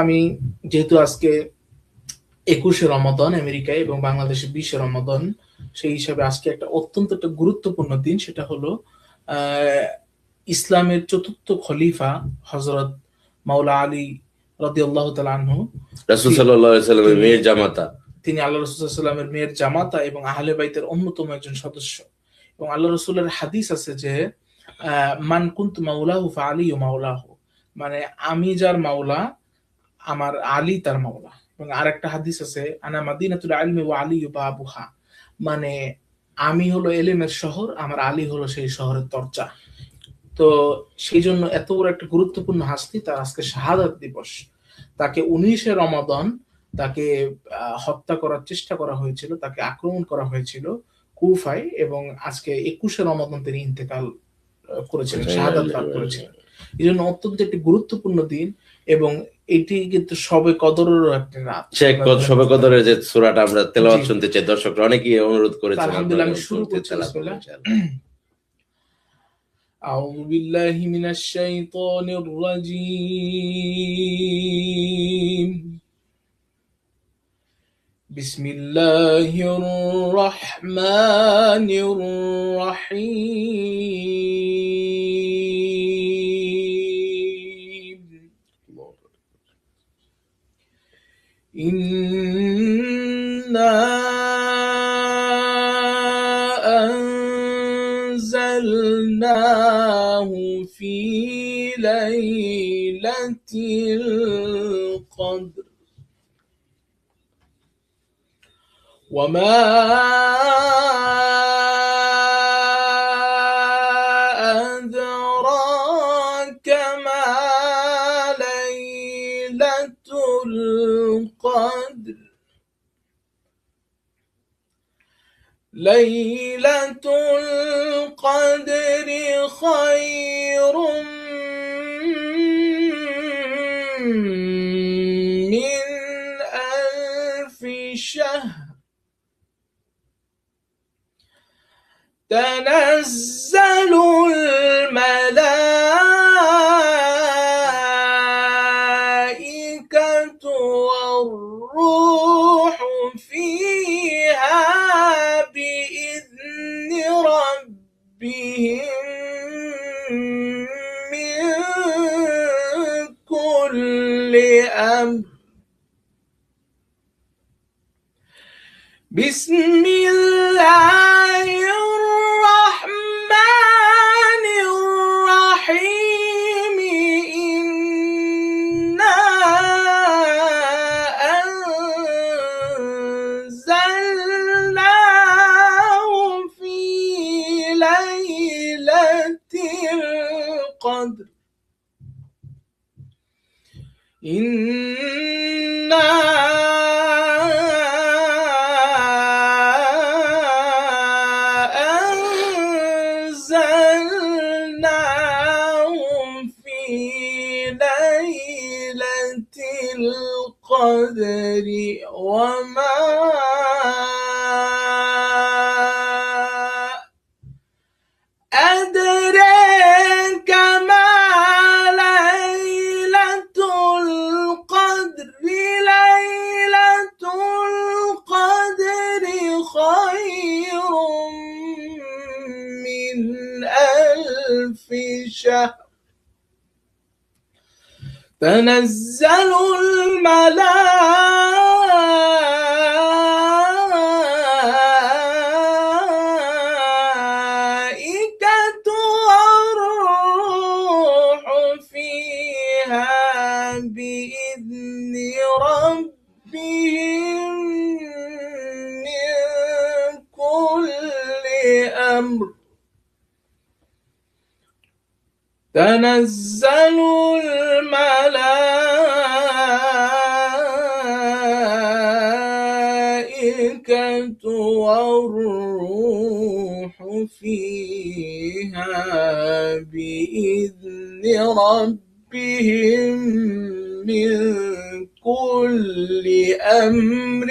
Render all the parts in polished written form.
আমি যেহেতু আজকে 21শে রমাদান আমেরিকায় এবং বাংলাদেশে 20শে রমাদান, সেই হিসাবে আজকে একটা গুরুত্বপূর্ণ দিন। সেটা হলো ইসলামের চতুর্থ খলিফা হযরত মাওলা আলী রাদিয়াল্লাহু তাআলা আনহু, রাসূল সাল্লাল্লাহু আলাইহি সাল্লামের তিনি মেয়ের জামাতা। তিনি আল্লাহ রাসূল সাল্লাল্লাহু আলাইহি ওয়াসাল্লামের মেয়ের জামাতা এবং আহলে বাইতের অন্যতম একজন সদস্য। এবং আল্লাহ রাসূলের হাদিস আছে যে মান কুনতু মাওলাহু ফাআলিয়ু মাওলাহু, মানে আমি যার মাওলা, আমার আলী তার মাওলা। এবং আরেকটা হাদিস আছে আনা মাদিনাতুল ইলমি ওয়া আলিয়্যু বাবুহা, মানে আমি হলো এলেমের শহর, আমার আলী হলো সেই শহরের দরজা। তো সেই জন্য এত বড় একটা গুরুত্বপূর্ণ হাস্তি, তার আজকে শাহাদাত দিবস। তাকে 19শে রমাদান তাকে হত্যা করার চেষ্টা করা হয়েছিল, তাকে আক্রমণ করা হয়েছিল কুফায়, এবং আজকে 21শে রমাদান তিনি ইন্তেকাল করেছিলেন, শাহাদাত লাভ করেছিলেন। এই জন্য অত্যন্ত একটি গুরুত্বপূর্ণ দিন, এবং এটি কিন্তু সবে কদরেরও একটা রাত। সবে কদরের যে সূরাটা আমরা তেলাওয়াত শুনতে চাই, দর্শকরা অনেকেই অনুরোধ করেছেন। আলহামদুলিল্লাহ, আমি শুরু করছি। أعوذ بالله من الشيطان الرجيم. بسم الله الرحمن الرحيم. إنا أنزلناه في ليلة القدر وما أدراك ما ليلة القدر. ليلة القدر خير من 1000 شهر. تنزل الملائكة والروح فيها بإذن ربهم من كل أمر. بسم الله الرحمن الرحيم. إنا أنزلناه في ليلة القدر. إنا أنزلناه في ليلة القدر وما أدراك ما ليلة القدر. ليلة القدر خير من 1000 شهر. تنزل الملائكة والروح فيها بإذن ربهم من كل أمر. تنزل الملائكة والروح فيها بإذن ربهم من كل أمر.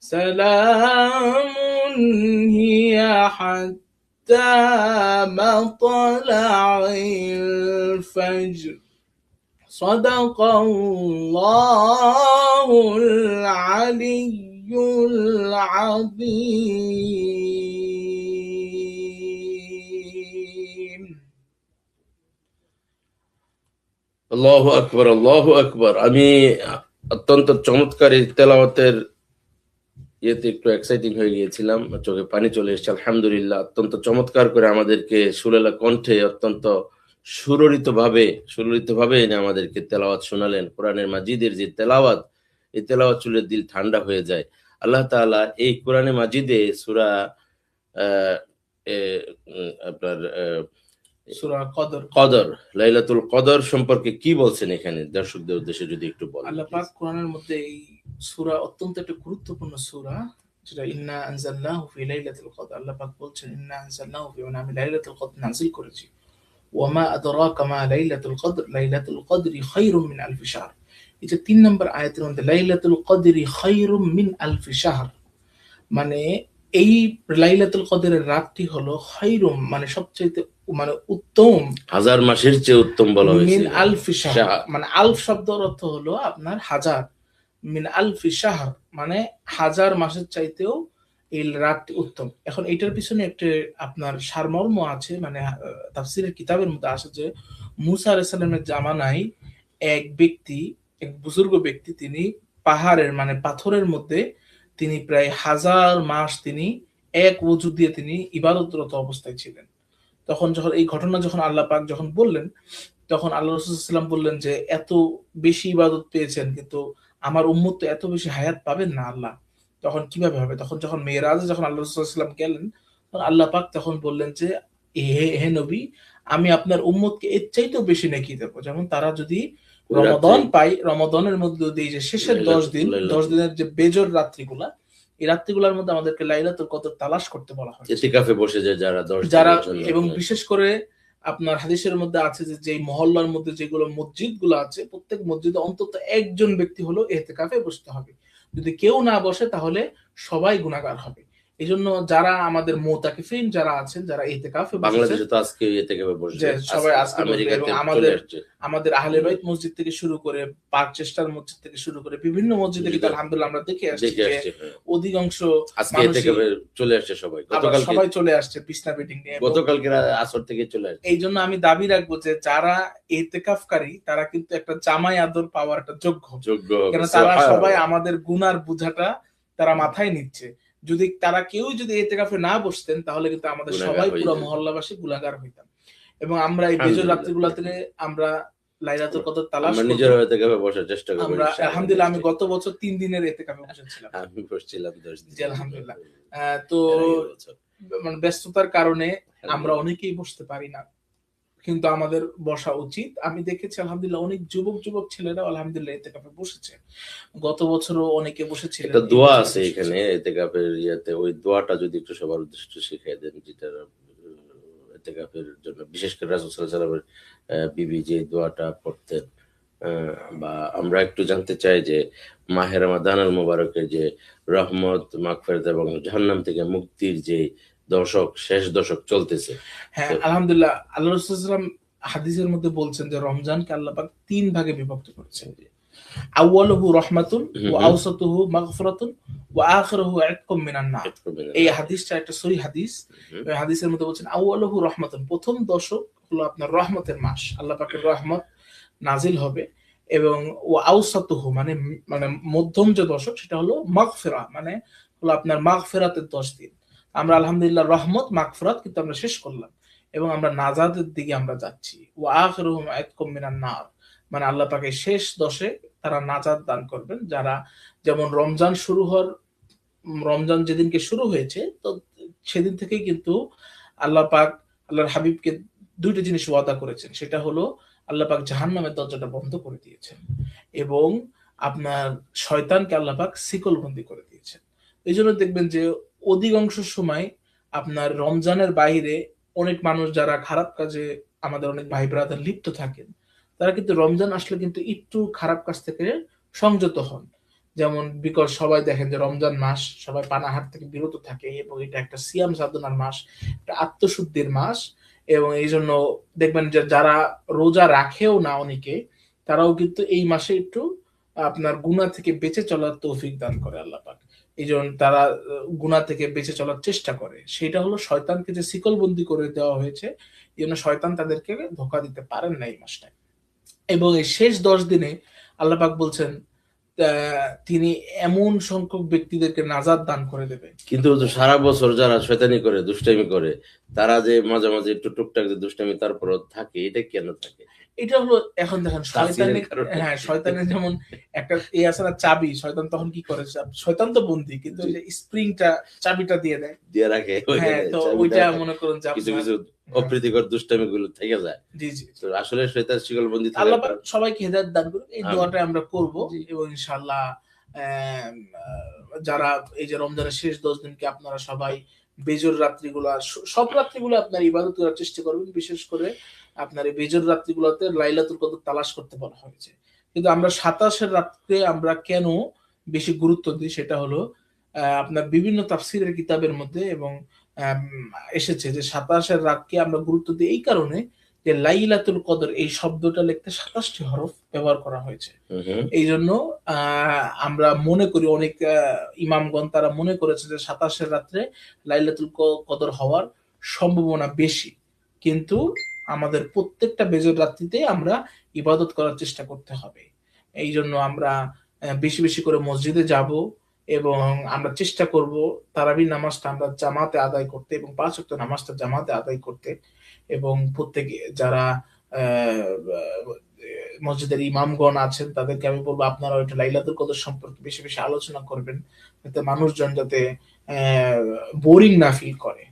سلام هي حتى حتى مطلع الفجر صدق الله العلي العظيم. আল্লাহু আকবার, আল্লাহু আকবার। আমি অত্যন্ত চমৎকার এই তেলাওয়াতের ইয়েতে একটু এক্সাইটিং হয়ে গিয়েছিলাম, চোখে পানি চলে এসেছে। আলহামদুলিল্লাহ, অত্যন্ত চমৎকার করে আমাদেরকে সুরেলা কণ্ঠে অত্যন্ত সুররিত ভাবে এনে আমাদেরকে তেলাওয়াত শোনালেন। কোরআনের মাজিদের যে তেলাওয়াত, এই তেলাওয়াত শুনলে দিল ঠান্ডা হয়ে যায়। আল্লাহ তাআলা এই কোরআনে মাজিদে সূরা আপনার সূরা কদর, লাইলাতুল কদর সম্পর্কে কি বলছেন এখানে দর্শকদের উদ্দেশ্যে যদি একটু বলেন। আল্লাহ পাক কোরআনের মধ্যে এই সূরা অত্যন্ত একটা গুরুত্বপূর্ণ সূরা, যেটা ইন্না আনজালনাহু ফি লাইলাতুল কদর। আল্লাহ পাক বলছেন ইন্না আনজালনাহু ফি, মানে আমি লাইলাতুল কদর নাযিল করেছি। ওয়া মা আদরাকা মা লাইলাতুল কদর, লাইলাতুল কদরি খায়রুম মিন আলফি শাহর। এটা ৩ নম্বর আয়াতের মধ্যে লাইলাতুল কদরি খায়রুম মিন আলফি শাহর, মানে এই লাইলাতুল কদরের রাতটি হলো খায়রুম, মানে সবচেয়ে মানে উত্তম, হাজার মাসের চেয়ে উত্তম বলা হয়েছে। মিন আলফি শাহর, মানে আলফ শব্দের অর্থ হলো আপনার হাজার, মিন আলফি শাহর মানে হাজার মাসের চাইতেও এই রাতটি উত্তম। এখন এটার পিছনে একটা আপনার সারমর্ম আছে, মানে তাফসীরের কিতাবের মধ্যে আসে যে মুসা আলাইহিস সালামের জামানায় এক বুজুর্গ ব্যক্তি, তিনি পাহাড়ের মানে পাথরের মধ্যে তিনি প্রায় 1000 মাস তিনি এক ওযু দিয়ে তিনি ইবাদতরত অবস্থায় ছিলেন। তখন যখন এই ঘটনা যখন আল্লাহ পাক যখন বললেন, তখন আল্লাহ রাসূল সাল্লাল্লাহু আলাইহি ওয়াসাল্লাম বললেন যে এত বেশি ইবাদত পেয়েছেন, কিন্তু আমার উম্মত তো এত বেশি হায়াত পাবেন না আল্লাহ, তখন কিভাবে হবে? তখন যখন মেরাজে যখন আল্লাহ রাসূল সাল্লাল্লাহু আলাইহি ওয়াসাল্লাম গেলেন, তখন আল্লাহ পাক তখন বললেন যে হে নবী, আমি আপনার উম্মতকে এর চাইতেও বেশি নেকি দেব। যেমন তারা যদি রমাদান পায়, রমাদানের মধ্যে যদি এই যে শেষের 10 দিনের যে বেজর রাত্রিগুলা, এই রাত্রিগুলোর মধ্যে আমাদেরকে লাইলাতুল কদর তালাশ করতে বলা হয়। ইতিকাফে বসে যায় যারা, এবং বিশেষ করে আপনার হাদিসের মধ্যে আছে যে যেই মহল্লার মধ্যে যেগুলো মসজিদগুলো আছে, প্রত্যেক মসজিদে অন্তত একজন ব্যক্তি হলো ইতিকাফে বসতে হবে। যদি কেউ না বসে তাহলে সবাই গুনাহগার হবে। এইজন্য যারা আমাদের মুতাকিফিন যারা আছেন, যারা ইতিকাফে বসেছেন, বাংলাদেশে তো আজকে ইতিকাফে বসে সবাই আজকে বসবে, এবং আমাদের আহলে বাইত মসজিদ থেকে শুরু করে পাক চেষ্টার মসজিদ থেকে শুরু করে বিভিন্ন মসজিদে কিন্তু আলহামদুলিল্লাহ আমরা দেখে আসছি যে অধিকাংশ আজকে ইতিকাফে চলে আসছে সবাই। সবাই চলে আসছে বিছনা বেডিং নিয়ে, গতকালকে আসর থেকে চলে আসছে। এইজন্য আমি দাবি রাখবো যে যারা ইতিকাফকারী তারা কিন্তু একটা জামাই আদর পাওয়ার একটা যোগ্য, কারণ তারা সবাই আমাদের গুনার বোঝাটা তারা মাথায় নিচ্ছে। যদি তারা কেউ যদি ইতিকাফে না বসতেন তাহলে কিন্তু আমাদের সবাই পুরো মহল্লাবাসী গুনাহগার হইতাম। এবং আমরা এই বেজর রাত্রিগুলোতে আমরা লাইলাতুল কদর তালাশ আমরা নিজেরা ইতিকাফে বসার চেষ্টা করব। আমরা আলহামদুলিল্লাহ আমি গত বছর 3 দিনের ইতিকাফে বসেছিলাম। আমি বসছিলাম 10 দিন। জি আলহামদুলিল্লাহ। তো মানে ব্যস্ততার কারণে আমরা অনেকেই বসতে পারি না, কিন্তু আমাদের বসা উচিত। আমি দেখেছি আলহামদুলিল্লাহ অনেক যুবক ছেলেরা আলহামদুলিল্লাহ ইতিকাফে বসেছে। গত বছরও অনেকে বসেছিল। একটা দোয়া আছে এখানে ইতিকাফের ইয়াতে, ওই দোয়াটা যদি একটু সবার উদ্দেশ্যে শিখিয়ে দেন, যেটা ইতিকাফের জন্য বিশেষ করে রাসূল সাল্লাল্লাহু আলাইহি ওয়াসাল্লামের বিবি যে দোয়াটা পড়তেন। বা আমরা একটু জানতে চাই যে মাহে রমাদানুল মুবারকের যে রহমত, মাগফিরাত এবং জাহান্নাম থেকে মুক্তির যে শেষ দশক চলতেছে। হ্যাঁ আলহামদুলিল্লাহ, আল্লাহ রাসূল সাল্লাল্লাহু আলাইহি ওয়াসাল্লাম হাদিসের মধ্যে বলছেন যে রমজানকে আল্লাহ পাক 3 ভাগে বিভক্ত করেছেন। আউয়ালুহু রাহমাতুন ওয়া আওসাতুহু মাগফিরাতুন ওয়া আখিরুহু ইতকুম মিনান নার। এই হাদিসটা একটা সহিহ হাদিস। এই হাদিসের মধ্যে বলছেন আউয়ালুহু রাহমাতুন, প্রথম দশক হলো আপনার রহমতের মাস, আল্লাহ পাকের রহমত নাজিল হবে, এবং ওয়া আওসাতুহু মানে মধ্যম যে দশক সেটা হলো মাগফিরা, মানে হলো আপনার মাগফিরাতের 10 দিন। আমরা আলহামদুলিল্লাহ রহমত মাগফিরাত কিন্তু আমরা শেষ করলাম এবং আমরা নাজাতের দিকে আমরা যাচ্ছি। ওয়া আখিরুহু ইতকুম মিনান নার, মানে আল্লাহ পাক এই শেষ দশে তারা নাজাত দান করবেন। যারা যেমন রমজান যেদিনকে শুরু হয়েছে, তো সেদিন থেকেই কিন্তু আল্লাহ পাক আল্লাহর হাবিবকে 2টা জিনিস ওয়াদা করেছেন। সেটা হলো আল্লাহ পাক জাহান্নামের দরজাটা বন্ধ করে দিয়েছেন এবং আপনার শয়তানকে আল্লাহ পাক শিকলবন্দি করে দিয়েছেন। এই জন্য দেখবেন যে অধিকাংশ সময় আপনার রমজানের বাইরে অনেক মানুষ যারা খারাপ কাজে, আমাদের অনেক ভাই ব্রাদার লিপ্ত থাকেন, তারা কিন্তু রমজান আসলে কিন্তু একটু খারাপ কাজ থেকে সংযত হন। যেমন বিকজ সবাই দেখেন যে রমজান মাস সবাই পানাহার থেকে বিরত থাকে এবং এটা একটা সিয়াম সাধনার মাস, একটা আত্মশুদ্ধির মাস। এবং এই জন্য দেখবেন যে যারা রোজা রাখেও না অনেকে, তারাও কিন্তু এই মাসে একটু আপনার গুনাহ থেকে বেঁচে চলার তৌফিক দান করে আল্লাহ পাক। এই জন্য তারা গুনাহ থেকে বেঁচে চলার চেষ্টা করে। সেটা হলো শয়তানকে যে শিকলবন্দি করে দেওয়া হয়েছে, এই জন্য শয়তান তাদেরকে ধোঁকা দিতে পারেন না এই মাসটায়। এবং এই শেষ 10 দিনে আল্লাহ পাক বলছেন তিনি এমন সংখ্যক ব্যক্তিদেরকে নাজাত দান করে দেবে। কিন্তু সারা বছর যারা শয়তানি করে, দুষ্টামি করে, তারা যে মাঝে মাঝে একটু টুকটাক যে দুষ্টামি তারপরও থাকে, এটা কেন থাকে? এটা হলো এখন দেখেন তাসিরের শয়তানের, কারণে। হ্যাঁ শয়তানের যেমন একটা আছে না চাবি, শয়তান তখন কি করে, শয়তান তো বন্দী, কিন্তু ওই যে স্প্রিংটা চাবিটা দিয়ে দেয়, দিয়ে রাখে হ্যাঁ ওইখানে, তো চাবিটা ওইটা মনে করুন যে কিছু আপনার, কিছু হ্যাঁ, অপ্রীতিকর দুষ্টামি গুলো থেকে যায়। জি জি তো আসলে শয়তান শিকলবন্দি আল্লাহ থাকার পাক সবাইকে হেদায়েত দান করুন, এই আমিন। দোয়াটা আমরা করব। জি। এবং ইনশাআল্লাহ যারা এই যে রমজানের শেষ 10 দিনকে আপনারা সবাই বেজর রাত্রিগুলা, সব রাত্রিগুলো আপনার ইবাদত করার চেষ্টা করবেন, বিশেষ করে আপনার এই বেজর রাত্রিগুলোতে লাইলাতুল কদর তালাশ করতে বলা হয়েছে। কিন্তু আমরা 27-এর রাতকে আমরা কেন বেশি গুরুত্ব দিই, সেটা হলো আপনার বিভিন্ন তাফসীরের কিতাবের মধ্যে এবং আম এসেছে যে 27-এর রাতকে আমরা গুরুত্ব দিই এই কারণে যে লাইলাতুল কদর এই শব্দটা লিখতে 27 টি হরফ ব্যবহার করা হয়েছে। হুম, হুম। এই জন্য আমরা মনে করি, অনেক ইমামগণ তারা মনে করেছে যে 27-এর রাত্রে লাইলাতুল কদর হওয়ার সম্ভাবনা বেশি। কিন্তু আমাদের প্রত্যেকটা বেজর রাত্রিতে আমরা ইবাদত করার চেষ্টা করতে হবে। এই জন্য আমরা বেশি বেশি করে মসজিদে যাব এবং আমরা চেষ্টা করব তারাবি নামাজটা আমরা জামাতে আদায় করতে এবং 5 ওয়াক্ত নামাজটা জামাতে আদায় করতে। এবং প্রত্যেকে যারা মসজিদের ইমামগণ আছেন তাদেরকে আমি বলবো আপনারা ওইটা লাইলাতুল কদর সম্পর্কে বেশি বেশি আলোচনা করবেন, যাতে মানুষজন যাতে বোরিং না ফিল করে।